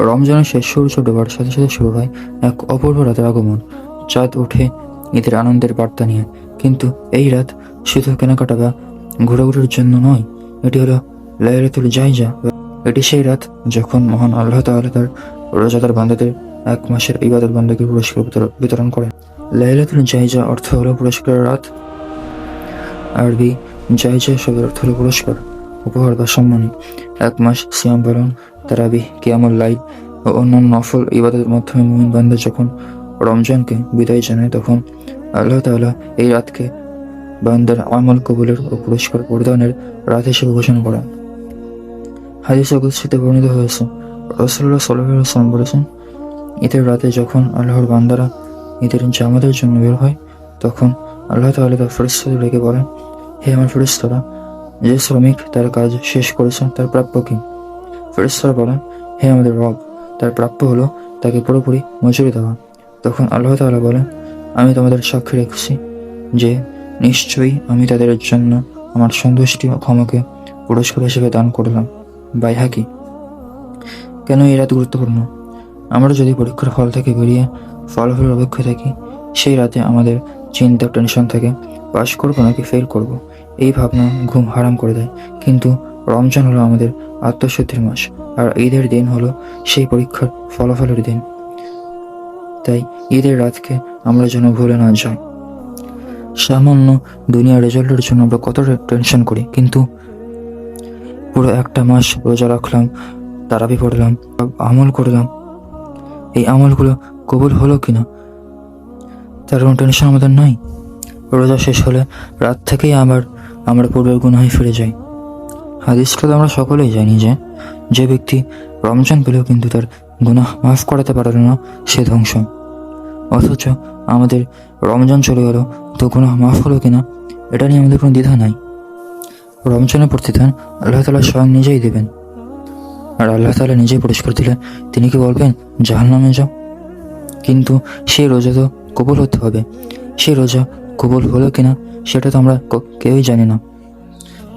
রমজানের শেষ সূর্য ডোবার সাথে সাথে শুরু হয় এক অপূর্ব রাতের আগমন। চাঁদ ওঠে ঈদের আনন্দের বার্তা নিয়ে। কিন্তু এই রাত শুধু কেনাকাটা বা ঘোরাঘুরির জন্য নয়, এটি হলো লাইলাতুল জাইজা। এটি সেই রাত যখন মহান আল্লাহ তাআলা তার রোজাদার বান্দাদের এক মাসের ইবাদত বান্দাকে পুরস্কার বিতরণ করেন। লাইলাতুল জাইজা অর্থ হলো পুরস্কারের রাত। আরবি জাইজা শব্দের অর্থ হলো পুরস্কার, উপহার বা সম্মানী। এক মাস সিয়াম পালন, তারাবিহ, কিয়ামুল লাইল ও অন্যান্য নফল ইবাদতের মাধ্যমে মুমিন বান্দা যখন রমজানকে বিদায় জানায়, তখন আল্লাহ তাআলা এই রাতকে বান্দার আমল কবুলের ও পুরস্কার প্রদানের রাত হিসেবে ঘোষণা করেন। হাদিসে কুদসিতে বর্ণিত হয়েছে, রাসূলুল্লাহ সাল্লাল্লাহু আলাইহি ওয়াসাল্লাম বলেছেন, ঈদের রাতে যখন আল্লাহর বান্দারা ঈদের জামাতের জন্য বের হয়, তখন আল্লাহ তাআলা তার ফেরেশতাদের ডেকে বলেন, হে আমার ফেরেশতারা, যে শ্রমিক তার কাজ শেষ করেছে তার প্রাপ্য কি? ফেরেশতারা বলেন, হে আমাদের রব, তার প্রাপ্য হলো তাকে পুরোপুরি মজুরি দেওয়া। তখন আল্লাহ তাআলা বলেন, আমি তোমাদের সাক্ষী রেখেছি যে নিশ্চয়ই আমি তাদের জন্য আমার সন্তুষ্টি ও ক্ষমাকে পুরস্কার হিসেবে দান করলাম। বাইহাকি। কেন এই রাত গুরুত্বপূর্ণ? আমরা যদি পরীক্ষার ফল থেকে বেরিয়ে ফলাফলের অপেক্ষায় থাকি, সেই রাতে আমাদের চিন্তা টেনশন থাকে, পাশ করবো নাকি ফেল করব, এই ভাবনা ঘুম হারাম করে দেয়। কিন্তু রমজান হলো আমাদের আত্মশুদ্ধির মাস, আর ঈদের দিন হলো সেই পরীক্ষার ফলাফলের দিন। তাই ঈদের রাতকে আমরা যেন ভুলে না যাই। সামান্য দুনিয়ার রেজাল্টের জন্য আমরা কতটা টেনশন করি, কিন্তু পুরো একটা মাস রোজা রাখলাম, তারাবি পড়লাম, আমল করলাম, এই আমলগুলো কবুল হলো কিনা তার কোনো টেনশন আমাদের নাই। রোজা শেষ হলে রাত থেকেই আবার আমরা পূর্বের গুনাহে ফিরে যাই। হাদিসটা তো আমরা সকলেই জানি যে যে ব্যক্তি রমজান পেলেও কিন্তু তার গুনাহ মাফ করাতে পারল না, সে ধ্বংস। অথচ আমাদের রমজান চলে গেল, তো গুনাহ মাফ হলো কিনা এটা নিয়ে আমাদের কোনো দ্বিধা নাই। রমজানের প্রতিদান আল্লাহ তাআলা স্বয়ং নিজেই দেবেন, আর আল্লাহ তাআলা নিজেই পুরস্কার দিলে তিনি কি বলবেন জাহান্নামে যাও? কিন্তু সেই রোজা তো কবুল হতে হবে। সেই রোজা কবুল হলো কিনা সেটা তো আমরা কেউই জানি না।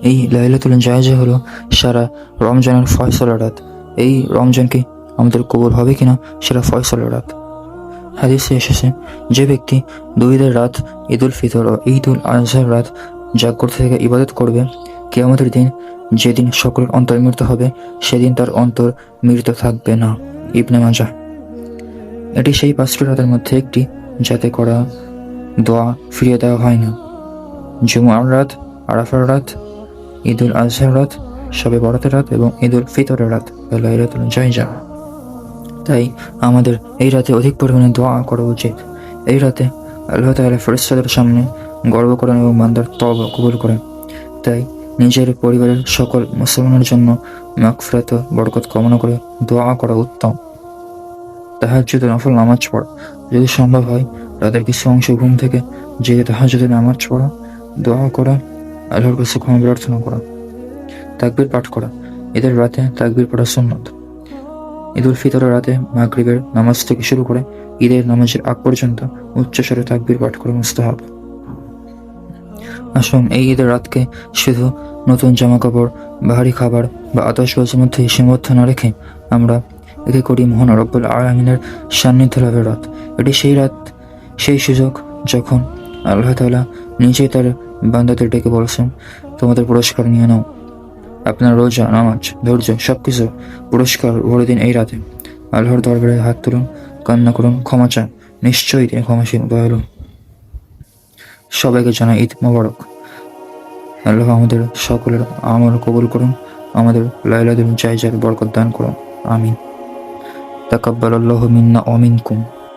এই লাইলাতুল জাইজা হলো সারা রমজানের ফয়সালা রাত। এই রমজানকে আমাদের কবুল হবে কিনা সেটা ফয়সালা রাত। হাদিসে এসেছে, যে ব্যক্তি দুইদের রাত ঈদুল ফিতর ও ঈদুল আজহার রাত জাগ্রত থেকে ইবাদত করবে, কিয়ামতের দিন যেদিন সকলের অন্তর মৃত হবে, সেদিন তার অন্তর মৃত থাকবে না। ইবনে মাজাহ। এটি সেই 5টি রাতের মধ্যে একটি, যাতে করা দোয়া ফিরিয়ে দেওয়া হয় না। জুমআর রাত, আরাফার রাত, ঈদুল আজহার রাত, শবে বরাতের রাত এবং ঈদুল ফিতরের রাত লাইলাতুল জাইজা। তাই আমাদের এই রাতে অধিক পরিমাণে দোয়া করা উচিত। এই রাতে আল্লাহ তাআলা ফেরেশতাদের সামনে গর্ব করেন এবং বান্দার তওবা কবুল করেন। তাই নিজের পরিবারের সকল মুসলমানের জন্য মাগফিরাত ও বরকত কামনা করে দোয়া করা উত্তম। তাহাজ্জুদের নফল নামাজ পড়া, যদি সম্ভব হয় রাতের কিছু অংশ ঘুম থেকে জেগে তাহাজ্জুদের নামাজ পড়া, দোয়া করা, আল্লাহর কাছে ক্ষমা প্রার্থনা করা, তাকবীর পাঠ করা। ঈদের রাতে তাকবীর পড়া সুন্নত। ঈদুল ফিতরের রাতে মাগরিবের নামাজ থেকে শুরু করে ঈদের নামাজের আগ পর্যন্ত উচ্চস্বরে তাকবীর পাঠ করা মুস্তাহাব। আসুন এই ঈদের রাতকে শুধু নতুন জামা কাপড়, ভারী খাবার বা আতশবাজির মধ্যে সীমাবদ্ধ না রেখে আমরা একে করি মহান রব্বুল আলামিনের সান্নিধ্য লাভের রাত। এটি সেই রাত, সেই সুযোগ যখন আল্লাহ তাআলা নিজেই তার বান্দাদের ডেকে বলছেন, তোমাদের পুরস্কার নিয়ে নাও। আপনার রোজা, নামাজ, ধৈর্য সবকিছু পুরস্কার ভরে দিন এই রাতে। আল্লাহর দরবারে হাত তুলুন, কান্না করুন, ক্ষমা চান। নিশ্চয়ই তিনি ক্ষমাশীল, দয়ালু। সবাইকে জানাই ঈদ মোবারক। আল্লাহ আমাদের সকলের আমল কবুল করুন, আমাদের লাইলাতুল জাইজার বরকত দান করুন। আমিন। তাকাব্বালাল্লাহু মিন্না ওয়া মিনকুম।